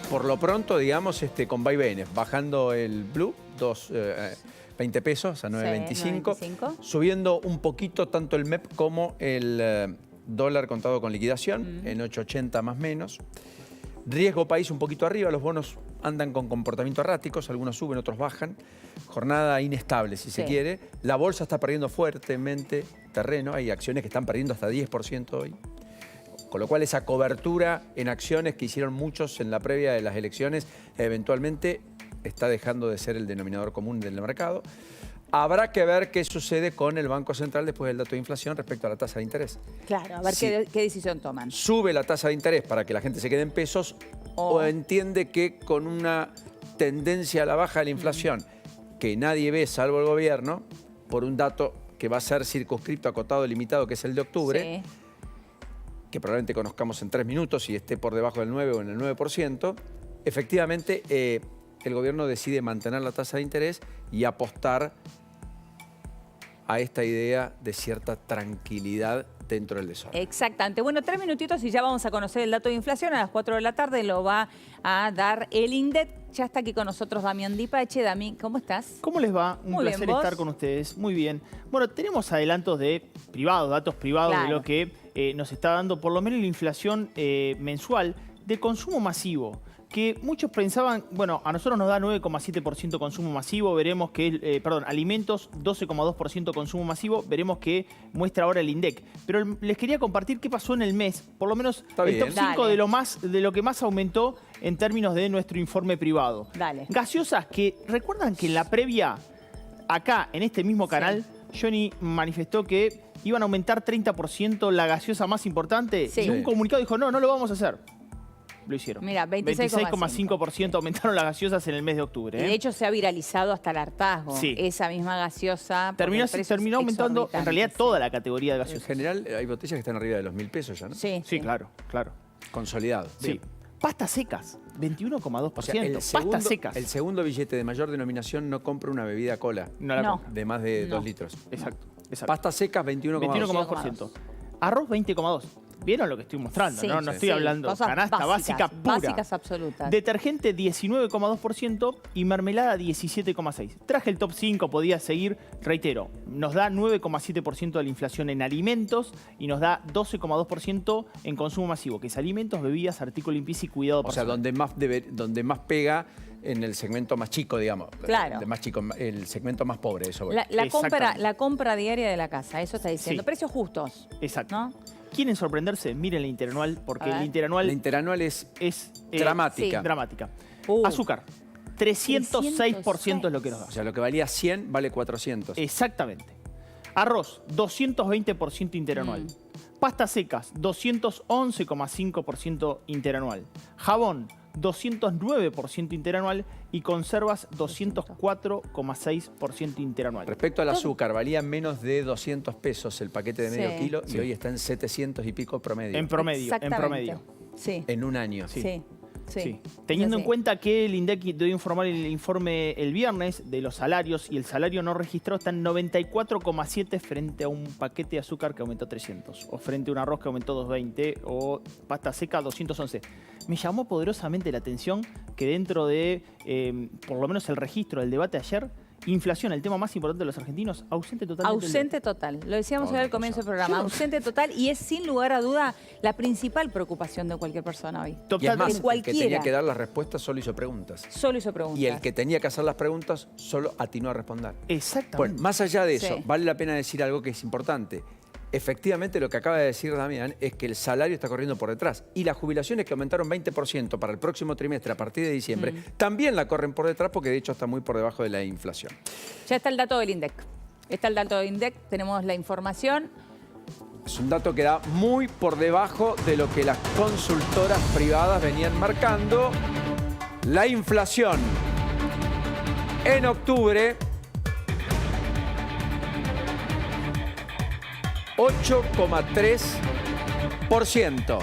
Por lo pronto, digamos, con vaivenes, bajando el blue, 20 pesos a 9.25, sí, subiendo un poquito tanto el MEP como el dólar contado con liquidación, en 8.80 más menos. Riesgo país un poquito arriba, los bonos andan con comportamiento erráticos, algunos suben, otros bajan. Jornada inestable, si se quiere. La bolsa está perdiendo fuertemente terreno, hay acciones que están perdiendo hasta 10% hoy. Con lo cual esa cobertura en acciones que hicieron muchos en la previa de las elecciones, eventualmente está dejando de ser el denominador común del mercado. Habrá que ver qué sucede con el Banco Central después del dato de inflación respecto a la tasa de interés. Claro, a ver qué decisión toman. Sube la tasa de interés para que la gente se quede en pesos o entiende que con una tendencia a la baja de la inflación que nadie ve salvo el gobierno, por un dato que va a ser circunscripto, acotado, limitado, que es el de octubre, que probablemente conozcamos en 3 minutos y esté por debajo del 9 o en el 9%, efectivamente el gobierno decide mantener la tasa de interés y apostar a esta idea de cierta tranquilidad dentro del desorden. Exactamente. Bueno, 3 minutitos y ya vamos a conocer el dato de inflación. A las 4 de la tarde lo va a dar el INDEC. Ya está aquí con nosotros Damián Dipache. Dami, ¿cómo estás? ¿Cómo les va? Un placer estar con ustedes. Muy bien. Bueno, tenemos adelantos de privados, datos privados de lo que nos está dando por lo menos la inflación mensual de consumo masivo. Que muchos pensaban, bueno, a nosotros nos da 9,7% consumo masivo, veremos que, alimentos 12,2% consumo masivo, veremos que muestra ahora el INDEC. Pero les quería compartir qué pasó en el mes, por lo menos el top 5 de lo que más aumentó en términos de nuestro informe privado. Dale. Gaseosas que, ¿recuerdan que en la previa, acá, en este mismo canal, Johnny manifestó que iban a aumentar 30% la gaseosa más importante? Y un comunicado dijo, no, no lo vamos a hacer. Lo hicieron. Mira, 26,5% aumentaron las gaseosas en el mes de octubre. De hecho, se ha viralizado hasta el hartazgo. Esa misma gaseosa. Terminó aumentando en realidad toda la categoría de gaseosas. En general, hay botellas que están arriba de los 1.000 pesos ya, ¿no? Sí, claro. Consolidado. Sí. Pastas secas, 21,2%. O sea, pastas secas. El segundo billete de mayor denominación no compra una bebida cola de más de 2 litros. Exacto. Pastas secas, 21,2%. Arroz, 20,2%. ¿Vieron lo que estoy mostrando? No estoy hablando. Cosas canasta básica pura. Básicas absolutas. Detergente 19,2% y mermelada 17,6%. Traje el top 5, podía seguir. Reitero, nos da 9,7% de la inflación en alimentos y nos da 12,2% en consumo masivo, que es alimentos, bebidas, artículos limpieza y cuidado personal. O sea, donde más pega en el segmento más chico, digamos. Claro. Más chico, el segmento más pobre, eso. La compra diaria de la casa, eso está diciendo. Precios justos. Exacto. ¿No? ¿Quieren sorprenderse? Miren la interanual, porque la interanual... La interanual es dramática. Dramática. Azúcar, 306% es lo que nos da. O sea, lo que valía 100 vale 400. Exactamente. Arroz, 220% interanual. Pastas secas, 211,5% interanual. Jabón, 209% interanual y conservas 204,6% interanual. Respecto al azúcar, valía menos de 200 pesos el paquete de medio kilo y hoy está en 700 y pico promedio. En promedio. En un año. Sí. Teniendo en cuenta que el INDEC debe informar el informe el viernes de los salarios y el salario no registrado está en 94,7 frente a un paquete de azúcar que aumentó 300 o frente a un arroz que aumentó 220 o pasta seca 211. Me llamó poderosamente la atención que dentro de, por lo menos el registro del debate de ayer, inflación, el tema más importante de los argentinos, ausente totalmente. Ausente total. Lo decíamos al comienzo del programa. Ausente total y es sin lugar a duda la principal preocupación de cualquier persona hoy. Y es más, el que tenía que dar las respuestas solo hizo preguntas. Solo hizo preguntas. Y el que tenía que hacer las preguntas solo atinó a responder. Exactamente. Bueno, más allá de eso, vale la pena decir algo que es importante. Efectivamente, lo que acaba de decir Damián es que el salario está corriendo por detrás. Y las jubilaciones que aumentaron 20% para el próximo trimestre a partir de diciembre, también la corren por detrás porque de hecho está muy por debajo de la inflación. Ya está el dato del INDEC. Está el dato del INDEC, tenemos la información. Es un dato que da muy por debajo de lo que las consultoras privadas venían marcando. La inflación en octubre... 8,3%.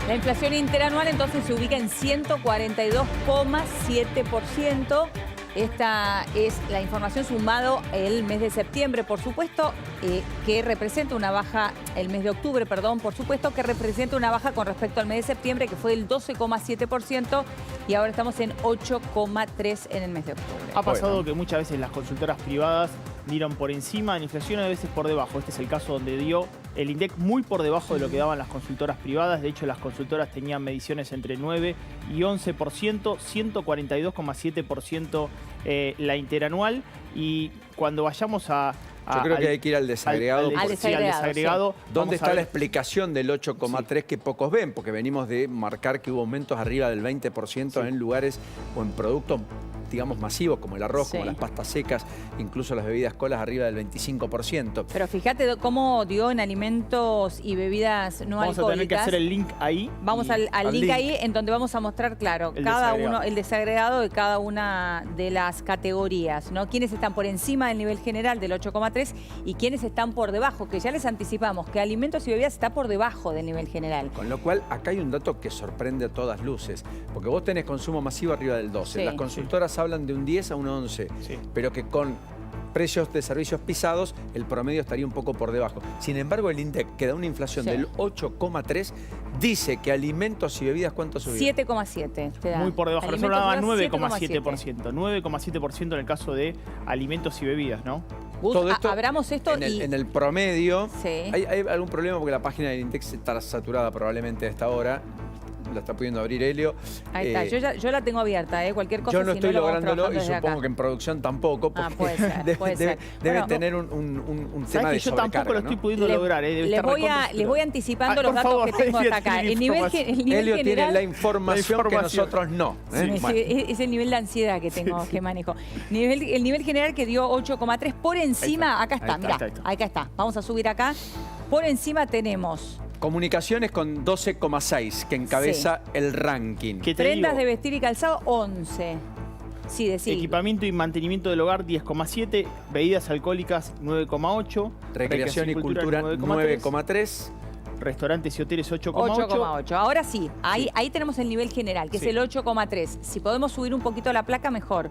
La inflación interanual entonces se ubica en 142,7%. Esta es la información sumado el mes de septiembre, por supuesto, que representa una baja, el mes de octubre, perdón, por supuesto, que representa una baja con respecto al mes de septiembre, que fue del 12,7%, y ahora estamos en 8,3% en el mes de octubre. Ha pasado que muchas veces las consultoras privadas dieron por encima de la inflación, a veces por debajo. Este es el caso donde dio el INDEC muy por debajo de lo que daban las consultoras privadas. De hecho, las consultoras tenían mediciones entre 9 y 11%, 142,7% la interanual. Y cuando vayamos a... Yo creo que hay que ir al desagregado. Al desagregado. Sí. ¿Dónde está la explicación del 8,3 que pocos ven? Porque venimos de marcar que hubo aumentos arriba del 20% en lugares o en productos, digamos, masivos, como el arroz, como las pastas secas, incluso las bebidas colas arriba del 25%. Pero fíjate cómo dio en alimentos y bebidas no alcohólicas. Vamos a tener que hacer el link ahí. Vamos al link ahí, en donde vamos a mostrar, claro, el desagregado de cada una de las categorías, ¿no? Quiénes están por encima del nivel general del 8,3 y quiénes están por debajo, que ya les anticipamos que alimentos y bebidas está por debajo del nivel general. Con lo cual, acá hay un dato que sorprende a todas luces, porque vos tenés consumo masivo arriba del 12. Las consultoras hablan de un 10 a un 11, pero que con precios de servicios pisados, el promedio estaría un poco por debajo. Sin embargo, el INDEC, que da una inflación del 8,3, dice que alimentos y bebidas, ¿cuánto subió? 7,7 te da. Muy por debajo. Nosotros hablaba 9,7%. 9,7% en el caso de alimentos y bebidas, ¿no? Todo esto, abramos esto en el promedio, hay algún problema porque la página del INDEC está saturada probablemente a esta hora. La está pudiendo abrir Helio. Ahí está, yo la tengo abierta, cualquier cosa. Yo no estoy lográndolo y supongo acá. que en producción tampoco. Puede ser, debe tener un tema de yo tampoco lo estoy pudiendo lograr. Les voy anticipando los datos que tengo hasta acá. El nivel Helio general, tiene la información que nosotros no. Es el nivel de ansiedad que tengo, que manejo. El nivel general que dio 8,3 por encima, acá está, mirá, acá está. Vamos a subir acá. Por encima tenemos... Comunicaciones con 12,6, que encabeza el ranking. Prendas de vestir y calzado, 11. Sí, decir. Equipamiento y mantenimiento del hogar, 10,7. Bebidas alcohólicas, 9,8. Recreación y cultura, 9,3. Restaurantes y hoteles, 8,8. 8,8. Ahora sí, ahí tenemos el nivel general, que es el 8,3. Si podemos subir un poquito la placa, mejor.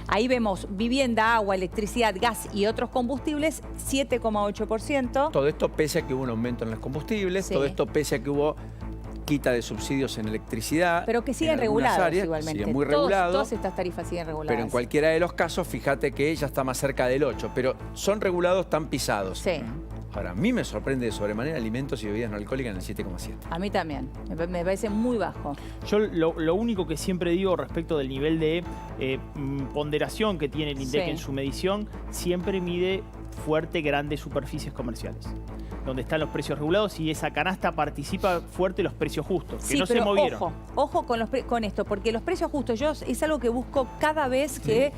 Ahí vemos vivienda, agua, electricidad, gas y otros combustibles, 7,8%. Todo esto pese a que hubo un aumento en los combustibles, todo esto pese a que hubo quita de subsidios en electricidad. Pero que siguen regulados áreas, igualmente. Siguen muy regulados. Todas estas tarifas siguen reguladas. Pero en cualquiera de los casos, fíjate que ya está más cerca del 8. Pero son regulados, están pisados. Sí. Ahora, a mí me sorprende de sobremanera alimentos y bebidas no alcohólicas en el 7,7. A mí también. Me parece muy bajo. Yo lo único que siempre digo respecto del nivel de ponderación que tiene el INDEC en su medición, siempre mide fuerte grandes superficies comerciales, donde están los precios regulados y esa canasta participa fuerte los precios justos, que no se movieron. Ojo con esto, porque los precios justos es algo que busco cada vez que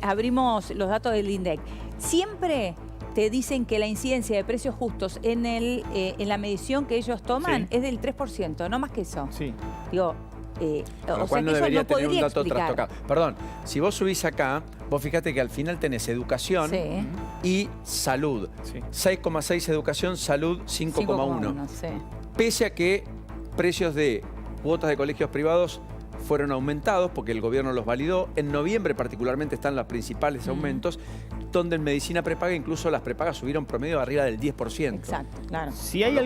abrimos los datos del INDEC. Siempre te dicen que la incidencia de precios justos en la medición que ellos toman es del 3%, no más que eso. Sí. Digo, con lo cual no debería tener un dato trastocado. Perdón, si vos subís acá, vos fíjate que al final tenés educación y salud. 6,6 educación, salud 5,1. Pese a que precios de cuotas de colegios privados fueron aumentados porque el gobierno los validó. En noviembre particularmente están los principales aumentos, donde en medicina prepaga incluso las prepagas subieron promedio arriba del 10%. Exacto, claro. Si hay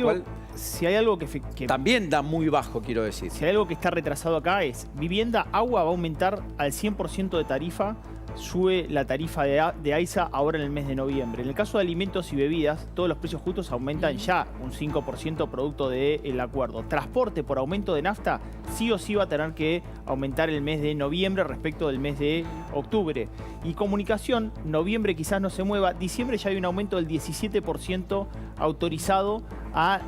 algo que también da muy bajo, quiero decir. Si hay algo que está retrasado acá es vivienda, agua va a aumentar al 100% de tarifa. Sube la tarifa de AISA ahora en el mes de noviembre. En el caso de alimentos y bebidas, todos los precios justos aumentan ya un 5% producto del acuerdo. Transporte por aumento de nafta sí o sí va a tener que aumentar el mes de noviembre respecto del mes de octubre. Y comunicación, noviembre quizás no se mueva. Diciembre ya hay un aumento del 17% autorizado a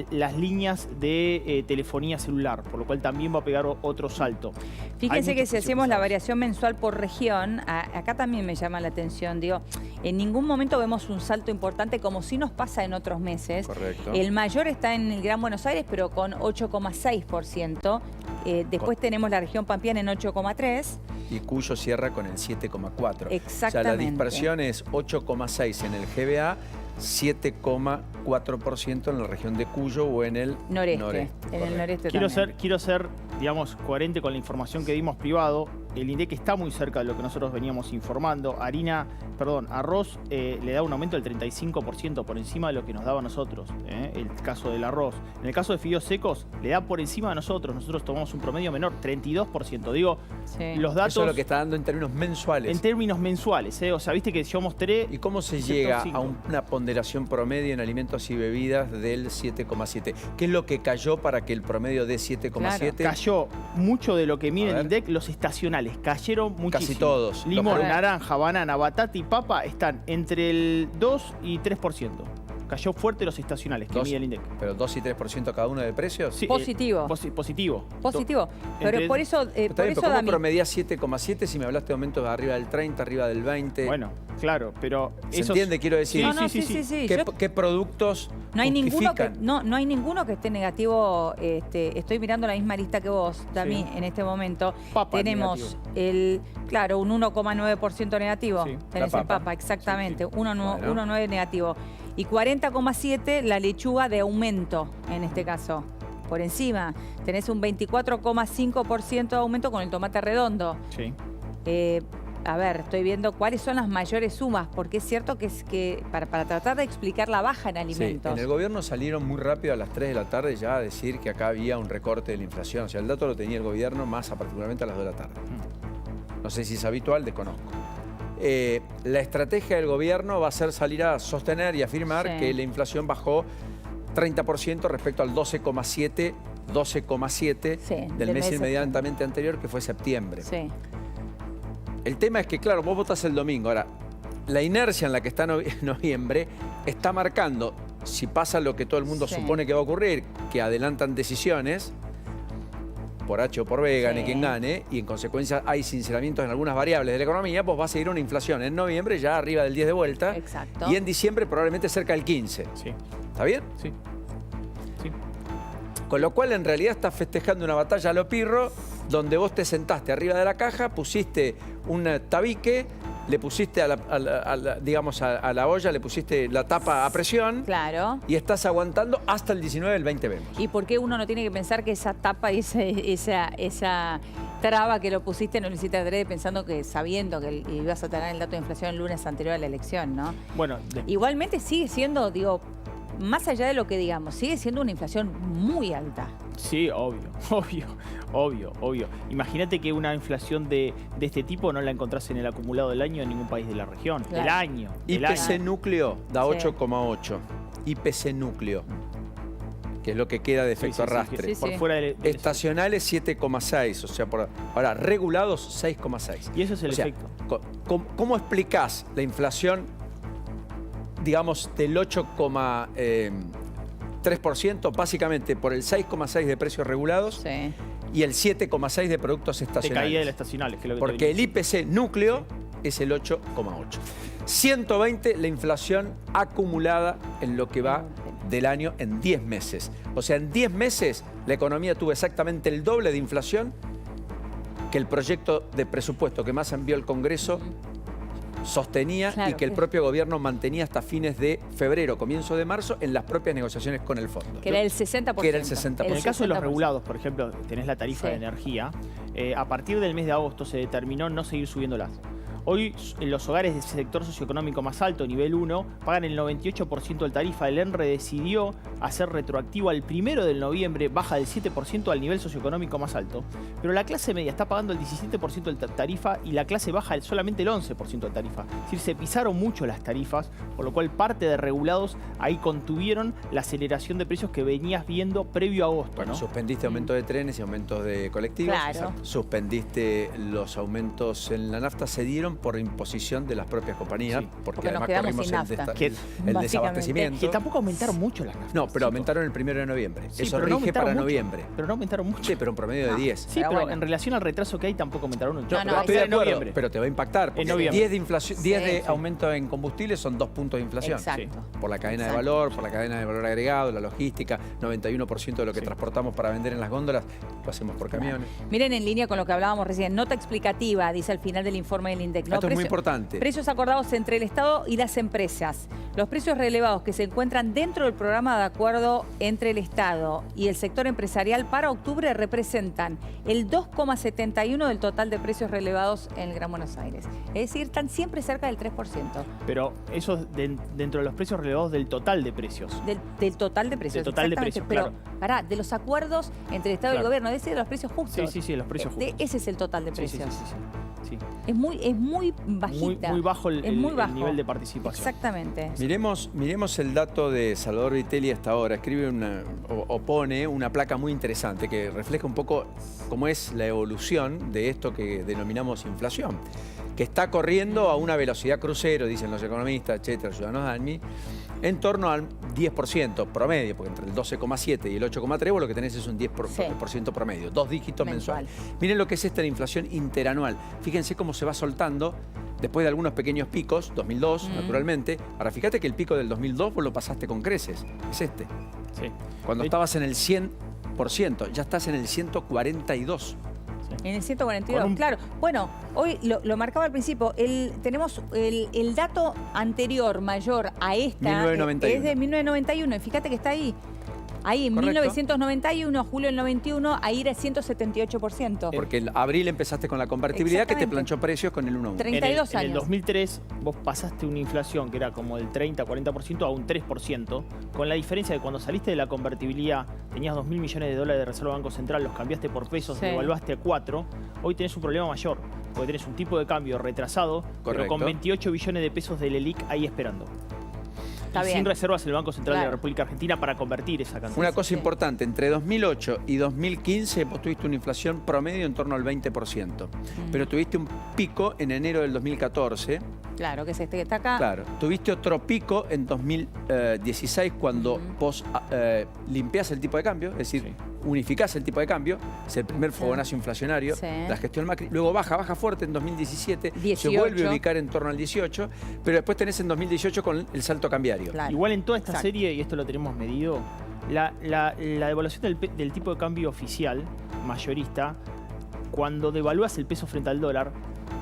las líneas de telefonía celular, por lo cual también va a pegar otro salto. Fíjense que si hacemos la variación mensual por región, acá también me llama la atención, digo, en ningún momento vemos un salto importante como sí nos pasa en otros meses. Correcto. El mayor está en el Gran Buenos Aires, pero con 8,6%. Después tenemos la región pampeana en 8,3%. Y Cuyo cierra con el 7,4%. Exactamente. O sea, la dispersión es 8,6% en el GBA, 7,4% en la región de Cuyo o en el noreste. En el noreste quiero ser, digamos, coherente con la información que dimos privado. el INDEC está muy cerca de lo que nosotros veníamos informando. Arroz le da un aumento del 35% por encima de lo que nos daba a nosotros, el caso del arroz. En el caso de fideos secos, le da por encima de nosotros. Nosotros tomamos un promedio menor, 32%. Digo, los datos... Eso es lo que está dando en términos mensuales. En términos mensuales, O sea, viste que yo mostré... ¿Y cómo se llega a una ponderación promedio en alimentos y bebidas del 7,7? ¿Qué es lo que cayó para que el promedio de 7,7? Claro. Cayó mucho de lo que mide el INDEC, los estacionales. Cayeron muchísimo. Casi todos. Limón, naranja, banana, batata y papa están entre el 2 y 3%. Cayó fuerte los estacionales que mide el INDEC. ¿Pero 2 y 3% cada uno de precios? Sí, positivo. Positivo. Positivo. Pero por eso, ¿Cómo promediás 7,7 si me hablaste de aumentos arriba del 30, arriba del 20? Bueno, claro, pero... ¿Se entiende? Quiero decir. Sí. ¿Qué productos no hay ninguno justifican? no hay ninguno que esté negativo. Estoy mirando la misma lista que vos, Dami, en este momento. Papa tenemos un 1,9% negativo. Sí, tenés la el papa, exactamente. Sí. 1,9 negativo. Y 40,7 la lechuga de aumento, en este caso. Por encima, tenés un 24,5% de aumento con el tomate redondo. Sí. A ver, estoy viendo cuáles son las mayores sumas, porque es cierto que para tratar de explicar la baja en alimentos. Sí, en el gobierno salieron muy rápido a las 3 de la tarde ya a decir que acá había un recorte de la inflación. O sea, el dato lo tenía el gobierno particularmente a las 2 de la tarde. No sé si es habitual, desconozco. La estrategia del gobierno va a ser salir a sostener y afirmar que la inflación bajó 30% respecto al 12,7 del mes inmediatamente anterior, que fue septiembre. Sí. El tema es que, claro, vos votás el domingo. Ahora, la inercia en la que está noviembre está marcando, si pasa lo que todo el mundo supone que va a ocurrir, que adelantan decisiones por H o por B, gane quien gane, y en consecuencia hay sinceramientos en algunas variables de la economía, vos vas a seguir una inflación en noviembre ya arriba del 10 de vuelta. Exacto. Y en diciembre probablemente cerca del 15. Sí. ¿Está bien? Sí. Con lo cual en realidad estás festejando una batalla a lo pirro, donde vos te sentaste arriba de la caja, pusiste un tabique, le pusiste a la olla, le pusiste la tapa a presión. Claro. Y estás aguantando hasta el 19 del 20 vemos. ¿Y por qué uno no tiene que pensar que esa tapa y esa traba que lo pusiste no lo hiciste adrede pensando sabiendo que ibas a tener el dato de inflación el lunes anterior a la elección, ¿no? Bueno, igualmente sigue siendo, más allá de lo que digamos, sigue siendo una inflación muy alta. Sí, obvio. Imagínate que una inflación de este tipo no la encontrás en el acumulado del año en ningún país de la región. Claro. Del año. IPC núcleo da 8,8. IPC núcleo, que es lo que queda de efecto arrastre. Por fuera estacionales 7,6, o sea, ahora regulados 6,6. Y eso es el efecto. ¿Cómo explicás la inflación, digamos, del 8,3%, básicamente por el 6,6 de precios regulados y el 7,6 de productos estacionales? De caída de las estacionales. Que es lo que porque el IPC núcleo es el 8,8. 120 la inflación acumulada en lo que va del año en 10 meses. O sea, en 10 meses la economía tuvo exactamente el doble de inflación que el proyecto de presupuesto que más envió el Congreso sostenía y que el propio gobierno mantenía hasta fines de febrero, comienzo de marzo, en las propias negociaciones con el fondo. Que era el 60%. Que era el 60%. En el caso de los regulados, por ejemplo, tenés la tarifa de energía, a partir del mes de agosto se determinó no seguir subiéndolas. Hoy en los hogares del sector socioeconómico más alto, nivel 1, pagan el 98% del tarifa. El ENRE decidió hacer retroactivo al 1 de noviembre, baja del 7% al nivel socioeconómico más alto. Pero la clase media está pagando el 17% del tarifa y la clase baja solamente el 11% del tarifa. Es decir, se pisaron mucho las tarifas, por lo cual parte de regulados ahí contuvieron la aceleración de precios que venías viendo previo a agosto. Bueno, ¿no? suspendiste aumentos de trenes y aumentos de colectivos. Claro. Suspendiste los aumentos en la nafta, se dieron por imposición de las propias compañías, porque además corrimos el desabastecimiento. Que tampoco aumentaron mucho las naftas. No, pero aumentaron el 1 de noviembre. Sí, eso pero rige para noviembre. Pero no aumentaron mucho. Sí, pero un promedio de 10. Sí, pero en relación al retraso que hay tampoco aumentaron mucho. No, estoy de acuerdo, pero te va a impactar. En noviembre. 10 de aumento en combustibles son 2 puntos de inflación. Exacto. Por la cadena de valor, por la cadena de valor valor agregado, la logística, 91% de lo que transportamos para vender en las góndolas lo hacemos por camiones. Miren, en línea con lo que hablábamos recién, nota explicativa, dice al final del informe del INDEC. Esto es muy importante. Precios acordados entre el Estado y las empresas. Los precios relevados que se encuentran dentro del programa de acuerdo entre el Estado y el sector empresarial para octubre representan el 2,71% del total de precios relevados en el Gran Buenos Aires. Es decir, están siempre cerca del 3%. Pero eso es dentro de los precios relevados del total de precios. Del total de precios. Del total de precios, pero, claro. Pará, de los acuerdos entre el Estado y el gobierno, es decir, de los precios justos. Sí, los precios justos. Ese es el total de precios. Sí. Es muy bajita. Muy bajo el nivel de participación. Exactamente. Miremos el dato de Salvador Vitelli hasta ahora. Escribe o pone una placa muy interesante que refleja un poco cómo es la evolución de esto que denominamos inflación, que está corriendo a una velocidad crucero, dicen los economistas, etcétera, ciudadanos ANMI, en torno al 10% promedio, porque entre el 12,7 y el 8,3 vos lo que tenés es un 10% promedio, 2 dígitos mensuales. Miren lo que es esta la inflación interanual. Fíjense cómo se va soltando después de algunos pequeños picos, 2002 naturalmente. Ahora fíjate que el pico del 2002 vos lo pasaste con creces, es este. Sí. Cuando estabas en el 100%, ya estás en el 142%. En el 142, claro. Bueno, hoy lo marcaba al principio, tenemos el dato anterior mayor a esta 1991. es de 1991, y fíjate que está ahí. Ahí, en 1991, julio del 91, ahí era 178%. Porque en abril empezaste con la convertibilidad que te planchó precios con el 1,1. 32 años. En el 2003 vos pasaste una inflación que era como del 30-40% a un 3%, con la diferencia de cuando saliste de la convertibilidad tenías 2.000 millones de dólares de reserva Banco Central, los cambiaste por pesos, devaluaste a 4, hoy tenés un problema mayor, porque tenés un tipo de cambio retrasado, pero con 28 billones de pesos del ELIC ahí esperando. Sin reservas el Banco Central de la República Argentina para convertir esa cantidad. Una cosa importante, entre 2008 y 2015 vos tuviste una inflación promedio en torno al 20%, pero tuviste un pico en enero del 2014. Claro, que es este que está acá. Claro, tuviste otro pico en 2016 cuando vos limpiás el tipo de cambio, es decir, unificás el tipo de cambio, es el primer fogonazo inflacionario, la gestión Macri, luego baja fuerte en 2017, 18. Se vuelve a ubicar en torno al 18, pero después tenés en 2018 con el salto cambiario. Claro. Igual en toda esta serie, y esto lo tenemos medido, la devaluación del tipo de cambio oficial, mayorista, cuando devalúas el peso frente al dólar,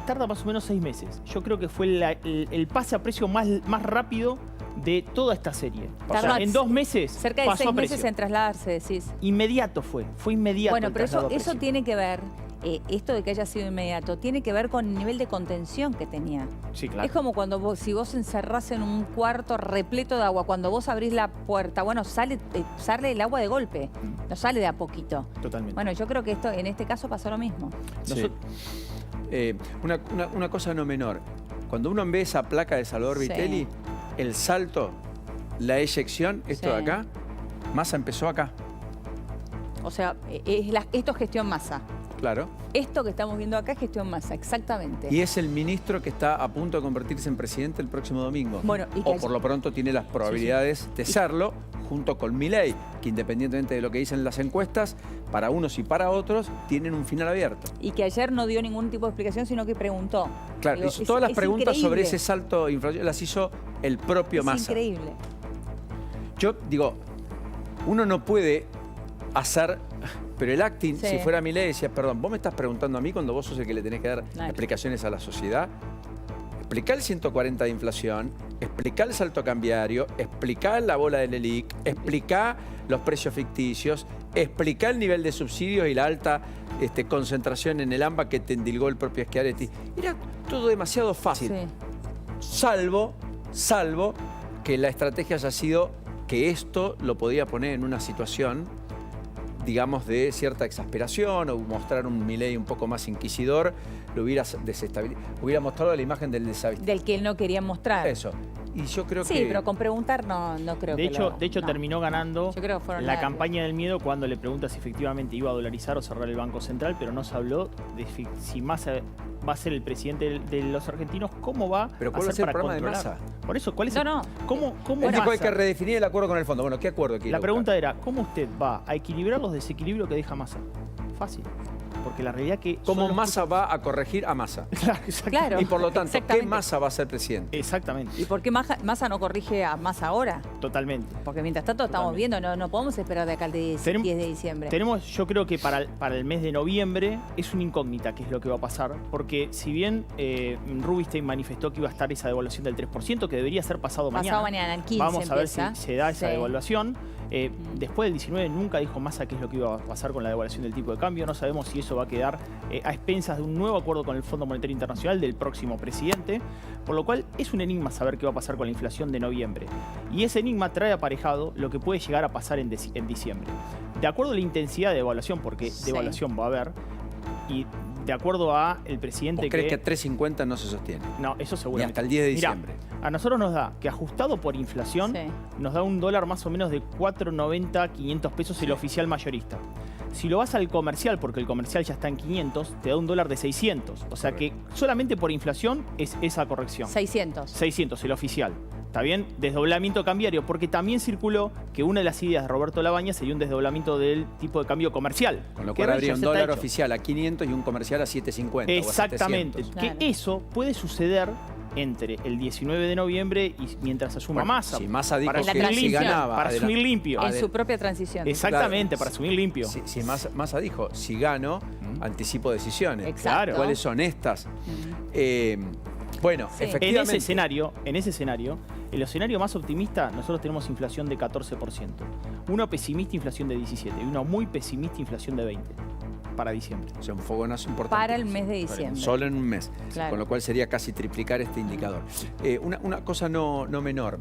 tarda más o menos 6 meses. Yo creo que fue el pase a precio más rápido de toda esta serie. O sea, en 2 meses cerca de 6 meses en trasladarse, decís. Inmediato fue inmediato. Bueno, pero eso tiene que ver, esto de que haya sido inmediato, tiene que ver con el nivel de contención que tenía. Sí, claro. Es como cuando si vos encerrás en un cuarto repleto de agua, cuando vos abrís la puerta, bueno, sale el agua de golpe, no sale de a poquito. Totalmente. Bueno, yo creo que en este caso pasó lo mismo. Sí. Una cosa no menor, cuando uno ve esa placa de Salvador Vitelli, el salto, la eyección, esto de acá, Massa empezó acá. O sea, esto es gestión Massa. Claro. Esto que estamos viendo acá es gestión Massa, exactamente. Y es el ministro que está a punto de convertirse en presidente el próximo domingo. Bueno, o por lo pronto tiene las probabilidades de serlo, junto con Milei, que independientemente de lo que dicen las encuestas, para unos y para otros, tienen un final abierto. Y que ayer no dio ningún tipo de explicación, sino que preguntó. Claro, hizo todas las preguntas sobre ese salto inflacionario, las hizo el propio Massa. Es increíble. Yo digo, uno no puede hacer... Pero el acting, si fuera Milei, decía, perdón, vos me estás preguntando a mí cuando vos sos el que le tenés que dar explicaciones a la sociedad. Explicar el 140 de inflación, explicar el salto cambiario, explicar la bola del ELIC, explicar los precios ficticios, explicar el nivel de subsidios y la alta concentración en el AMBA que te endilgó el propio Schiaretti. Era todo demasiado fácil. Salvo que la estrategia haya sido que esto lo podía poner en una situación, digamos, de cierta exasperación o mostrar un Milei un poco más inquisidor, lo hubiera desestabilizado, hubiera mostrado la imagen del desabastecimiento. Del que él no quería mostrar. Eso. Y yo creo que... Sí, pero con preguntar no creo que De hecho, terminó ganando la campaña del miedo cuando le pregunta si efectivamente iba a dolarizar o cerrar el Banco Central, pero no se habló de si Massa va a ser el presidente de los argentinos, ¿cómo va a hacer para controlar? Massa? Por eso, ¿cuál es ¿Cómo Massa? Hay que redefinir el acuerdo con el fondo. Bueno, ¿qué acuerdo quiere? La pregunta era, ¿cómo usted va a equilibrar los desequilibrios que deja Massa? Fácil. Porque la realidad que... ¿Cómo Massa va a corregir a Massa? Claro. Y por lo tanto, ¿qué Exactamente. Massa va a ser presidente? Exactamente. ¿Y por qué Massa no corrige a Massa ahora? Totalmente. Porque mientras tanto estamos Totalmente. viendo, no podemos esperar de acá al 10 de diciembre. Tenemos, yo creo que para el mes de noviembre es una incógnita qué es lo que va a pasar, porque si bien Rubinstein manifestó que iba a estar esa devaluación del 3%, que debería ser pasado mañana. El 15 Vamos a ver si empieza. se da esa Sí. devaluación. Después del 19 nunca dijo Massa qué es lo que iba a pasar con la devaluación del tipo de cambio. No sabemos si eso va a quedar a expensas de un nuevo acuerdo con el Fondo Monetario Internacional del próximo presidente, por lo cual es un enigma saber qué va a pasar con la inflación de noviembre. Y ese enigma trae aparejado lo que puede llegar a pasar en diciembre. De acuerdo a la intensidad de devaluación, porque Sí. devaluación va a haber, y de acuerdo a el presidente ¿Vos crees que a 3.50 no se sostiene? No, eso Ni seguramente. hasta el 10 de Mirá, diciembre. a nosotros nos da que ajustado por inflación, Sí. nos da un dólar más o menos de 4.90, 500 pesos el oficial mayorista. Si lo vas al comercial, porque el comercial ya está en 500, te da un dólar de 600. O sea que solamente por inflación es esa corrección. 600. 600 el oficial. ¿Está bien? Desdoblamiento cambiario, porque también circuló que una de las ideas de Roberto Labaña sería un desdoblamiento del tipo de cambio comercial. Con lo que cual ahora habría ya un se está dólar hecho. oficial a 500 y un comercial a 7.50 Exactamente. o a 700. Claro. Que eso puede suceder entre el 19 de noviembre y mientras asuma Bueno, Massa. si Massa dijo para que asumir si limpio, ganaba, para asumir limpio. En su propia transición. Exactamente, Claro. para asumir limpio. Si Massa dijo, si gano, anticipo decisiones. Exacto. ¿Cuáles son estas? Bueno, Sí. efectivamente. En ese escenario, el escenario más optimista, nosotros tenemos inflación de 14%. Uno pesimista, inflación de 17%. Y uno muy pesimista, inflación de 20% para diciembre. O sea, un fogonazo importante. Para el mes de diciembre. Solo en un mes. Claro. Con lo cual sería casi triplicar este indicador. Una cosa no menor.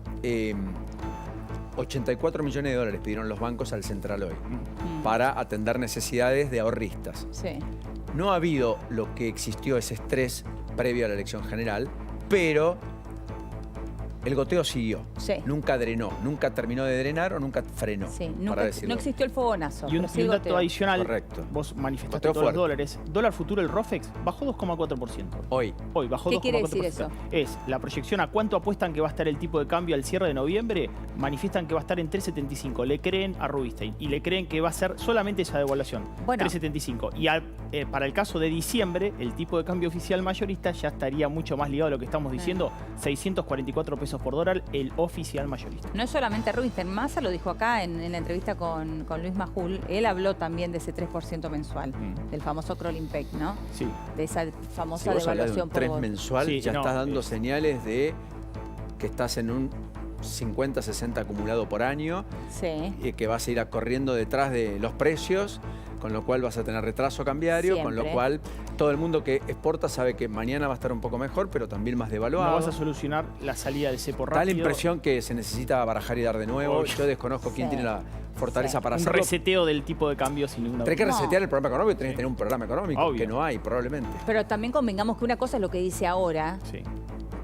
84 millones de dólares pidieron los bancos al Central hoy para atender necesidades de ahorristas. Sí. No ha habido lo que existió, ese estrés previo a la elección general, pero el goteo siguió. Sí. Nunca drenó, nunca terminó de drenar o nunca frenó. Sí, para nunca, decirlo. no existió el fogonazo. Y un pero sí el dato goteo. adicional, Correcto. vos manifestaste Goteo todos los fuerte. dólares. Dólar futuro, el ROFEX, bajó 2,4%. Hoy. Hoy bajó 2,4%. ¿Qué quiere decir eso? Es la proyección a cuánto apuestan que va a estar el tipo de cambio al cierre de noviembre. Manifiestan que va a estar en 3.75. Le creen a Rubinstein y le creen que va a ser solamente esa devaluación. Bueno. 3.75. Y para el caso de diciembre, el tipo de cambio oficial mayorista ya estaría mucho más ligado a lo que estamos diciendo. 644 pesos por dólar el oficial mayorista. No es solamente Rubinstein, Massa lo dijo acá en la entrevista con Luis Majul. Él habló también de ese 3% mensual, del famoso crawling peg, ¿no? Sí. De esa Si famosa vos hablas de devaluación un por 3 voto. mensual, Sí, ya no, estás dando señales de que estás en un 50-60 acumulado por año, Sí. que vas a ir corriendo detrás de los precios, con lo cual vas a tener retraso cambiario, con lo Siempre. cual todo el mundo que exporta sabe que mañana va a estar un poco mejor, pero también más devaluado. No vas a solucionar la salida del cepo rápido. Da la impresión que se necesita barajar y dar de nuevo. Obvio. Yo desconozco quién Sí. tiene la fortaleza Sí. para un hacerlo. reseteo del tipo de cambio sin ninguna Tenés que duda. resetear el programa económico, tenés que tener un programa económico, Obvio. que no hay probablemente. Pero también convengamos que una cosa es lo que dice ahora, Sí.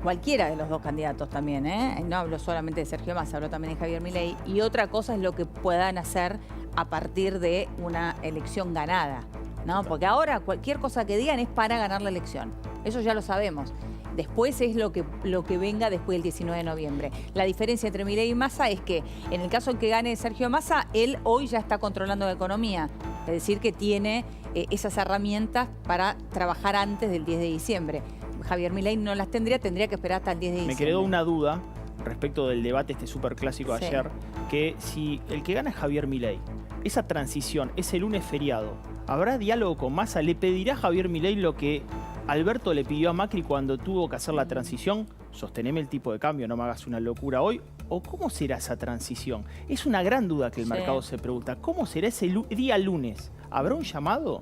cualquiera de los dos candidatos también, ¿eh? No hablo solamente de Sergio Massa, hablo también de Javier Milei. Y otra cosa es lo que puedan hacer a partir de una elección ganada, ¿no? Porque ahora cualquier cosa que digan es para ganar la elección. Eso ya lo sabemos. Después es lo que venga después del 19 de noviembre. La diferencia entre Milei y Massa es que en el caso en que gane Sergio Massa, él hoy ya está controlando la economía. Es decir, que tiene esas herramientas para trabajar antes del 10 de diciembre. Javier Milei no las tendría que esperar hasta el 10 de Me diciembre. quedó una duda respecto del debate super clásico de Sí. ayer, que si el que gana es Javier Milei, esa transición, ese lunes feriado, ¿habrá diálogo con Massa? ¿Le pedirá a Javier Milei lo que Alberto le pidió a Macri cuando tuvo que hacer la transición? Sosteneme el tipo de cambio, no me hagas una locura hoy. ¿O cómo será esa transición? Es una gran duda que el Sí. mercado se pregunta. ¿Cómo será ese día lunes? ¿Habrá un llamado?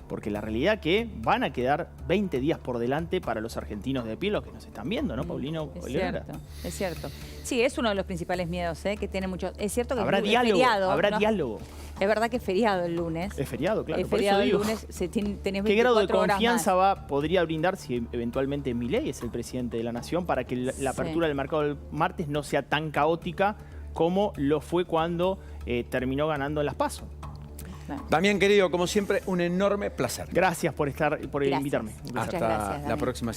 Porque la realidad es que van a quedar 20 días por delante para los argentinos de pie, los que nos están viendo, ¿no, Paulino? Es Oleguera? cierto, es cierto. Sí, es uno de los principales miedos, que tiene muchos. Es cierto que Habrá es diálogo, feriado. habrá ¿no? diálogo. Es verdad que es feriado el lunes. Es feriado, claro. Es por eso feriado el digo. lunes, tenés 24 ¿Qué grado de horas confianza podría brindar si eventualmente Milei es el presidente de la nación para que la Sí. apertura del mercado del martes no sea tan caótica como lo fue cuando terminó ganando en las PASO? más. Damián, querido, como siempre, un enorme placer. Gracias por Gracias. invitarme. Un placer. Muchas Hasta gracias, la Damián. próxima.